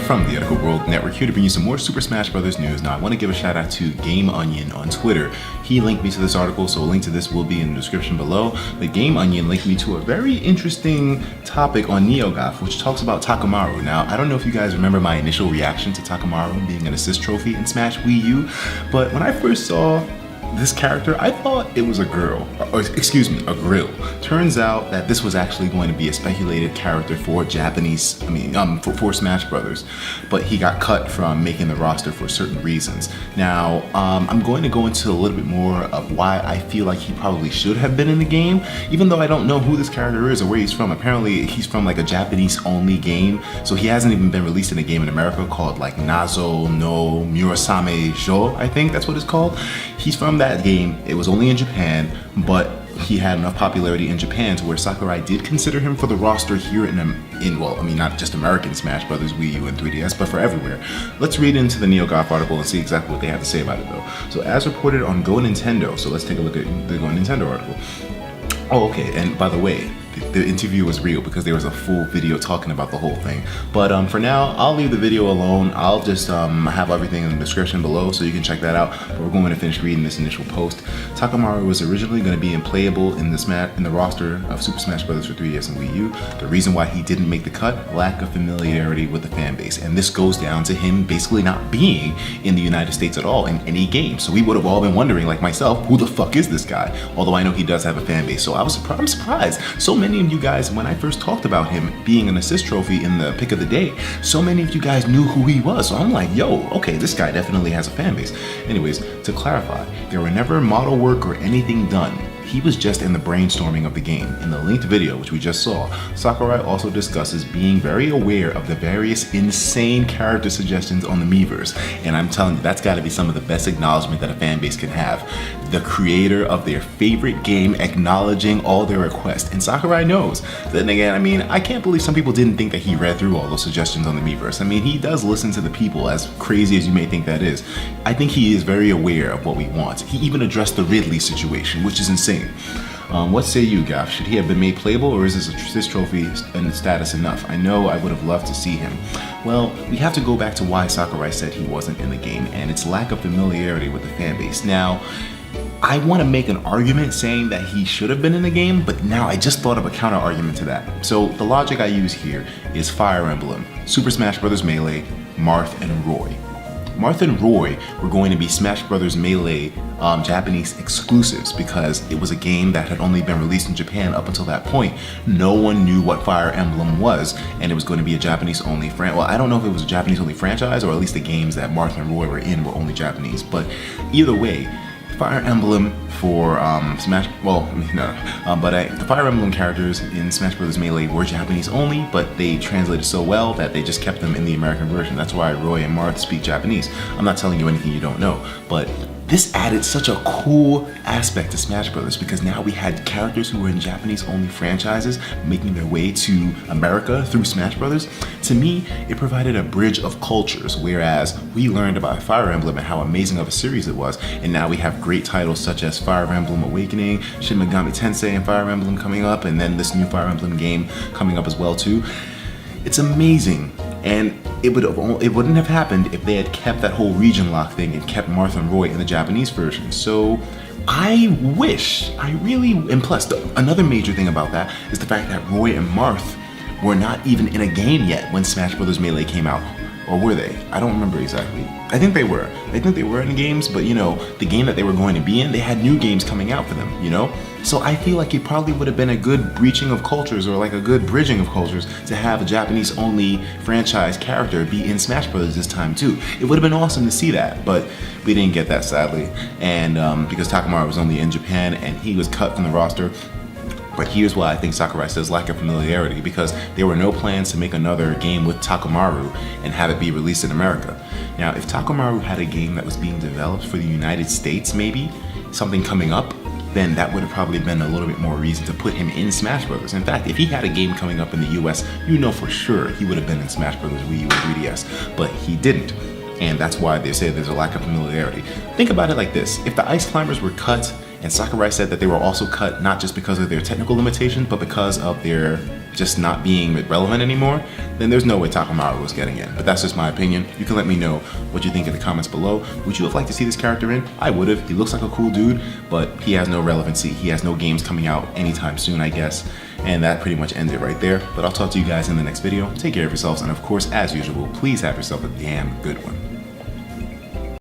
from the ETIKA World Network, here to bring you some more Super Smash Bros. News. Now, I want to give a shout out to Game Onion on Twitter. He linked me to this article, so a link to this will be in the description below. But Game Onion linked me to a very interesting topic on NeoGAF, which talks about Takamaru. Now, I don't know if you guys remember my initial reaction to Takamaru being an assist trophy in Smash Wii U, but when I first saw this character, I thought it was a girl, or excuse me, a grill. Turns out that this was actually going to be a speculated character for for Smash Brothers, but he got cut from making the roster for certain reasons. Now, I'm going to go into a little bit more of why I feel like he probably should have been in the game, even though I don't know who this character is or where he's from. Apparently, he's from like a Japanese-only game, so he hasn't even been released in a game in America called like Nazo no Murasame Jo, I think that's what it's called. He's from that game. It was only in Japan, but he had enough popularity in Japan to where Sakurai did consider him for the roster here not just American Smash Brothers, Wii U, and 3DS, but for everywhere. Let's read into the NeoGAF article and see exactly what they have to say about it though. So as reported on Go Nintendo, so let's take a look at the Go Nintendo article. Oh, okay, and by the way, the interview was real because there was a full video talking about the whole thing. But for now, I'll leave the video alone. I'll just have everything in the description below so you can check that out. But we're going to finish reading this initial post. Takamaru was originally going to be playable in the roster of Super Smash Bros. For 3DS and Wii U. The reason why he didn't make the cut, lack of familiarity with the fan base. And this goes down to him basically not being in the United States at all in any game. So we would have all been wondering, like myself, who the fuck is this guy? Although I know he does have a fan base. So I'm surprised. So many of you guys, when I first talked about him being an assist trophy in the pick of the day, so many of you guys knew who he was. So I'm like, yo, okay, this guy definitely has a fan base. Anyways, to clarify, there were never model work or anything done. He was just in the brainstorming of the game. In the linked video, which we just saw, Sakurai also discusses being very aware of the various insane character suggestions on the Miiverse. And I'm telling you, that's gotta be some of the best acknowledgement that a fan base can have. The creator of their favorite game acknowledging all their requests. And Sakurai knows. Then again, I can't believe some people didn't think that he read through all those suggestions on the Miiverse. He does listen to the people, as crazy as you may think that is. I think he is very aware of what we want. He even addressed the Ridley situation, which is insane. What say you, Gaf? Should he have been made playable, or is this assist trophy and status enough? I know I would have loved to see him. Well, we have to go back to why Sakurai said he wasn't in the game, and its lack of familiarity with the fan base. Now, I want to make an argument saying that he should have been in the game, but now I just thought of a counter argument to that. So the logic I use here is Fire Emblem, Super Smash Bros. Melee, Marth, and Roy. Marth and Roy were going to be Smash Bros. Melee Japanese exclusives because it was a game that had only been released in Japan up until that point. No one knew what Fire Emblem was, and it was going to be a Japanese-only franchise. Well, I don't know if it was a Japanese-only franchise, or at least the games that Marth and Roy were in were only Japanese, but either way, Fire Emblem for the Fire Emblem characters in Smash Bros. Melee were Japanese only, but they translated so well that they just kept them in the American version. That's why Roy and Marth speak Japanese. I'm not telling you anything you don't know, but this added such a cool aspect to Smash Bros. Because now we had characters who were in Japanese-only franchises making their way to America through Smash Bros. To me, it provided a bridge of cultures, whereas we learned about Fire Emblem and how amazing of a series it was, and now we have great titles such as Fire Emblem Awakening, Shin Megami Tensei, and Fire Emblem coming up, and then this new Fire Emblem game coming up as well too. It's amazing. And it wouldn't have happened if they had kept that whole region lock thing and kept Marth and Roy in the Japanese version. So I really, and plus another major thing about that is the fact that Roy and Marth were not even in a game yet when Smash Bros. Melee came out. Or were they? I don't remember exactly. I think they were. I think they were in games, but the game that they were going to be in, they had new games coming out for them, So I feel like it probably would have been a good breaching of cultures, or like a good bridging of cultures, to have a Japanese-only franchise character be in Smash Bros. This time too. It would have been awesome to see that, but we didn't get that, sadly. And because Takamaru was only in Japan and he was cut from the roster. But here's why I think Sakurai says lack of familiarity, because there were no plans to make another game with Takamaru and have it be released in America. Now, if Takamaru had a game that was being developed for the United States, maybe, something coming up, then that would have probably been a little bit more reason to put him in Smash Bros. In fact, if he had a game coming up in the US, for sure he would have been in Smash Bros. Wii U and 3DS, but he didn't. And that's why they say there's a lack of familiarity. Think about it like this. If the Ice Climbers were cut, and Sakurai said that they were also cut not just because of their technical limitations, but because of their just not being relevant anymore, then there's no way Takamaru was getting in. But that's just my opinion. You can let me know what you think in the comments below. Would you have liked to see this character in? I would have. He looks like a cool dude, but he has no relevancy. He has no games coming out anytime soon, I guess. And that pretty much ends it right there. But I'll talk to you guys in the next video. Take care of yourselves, and of course, as usual, please have yourself a damn good one.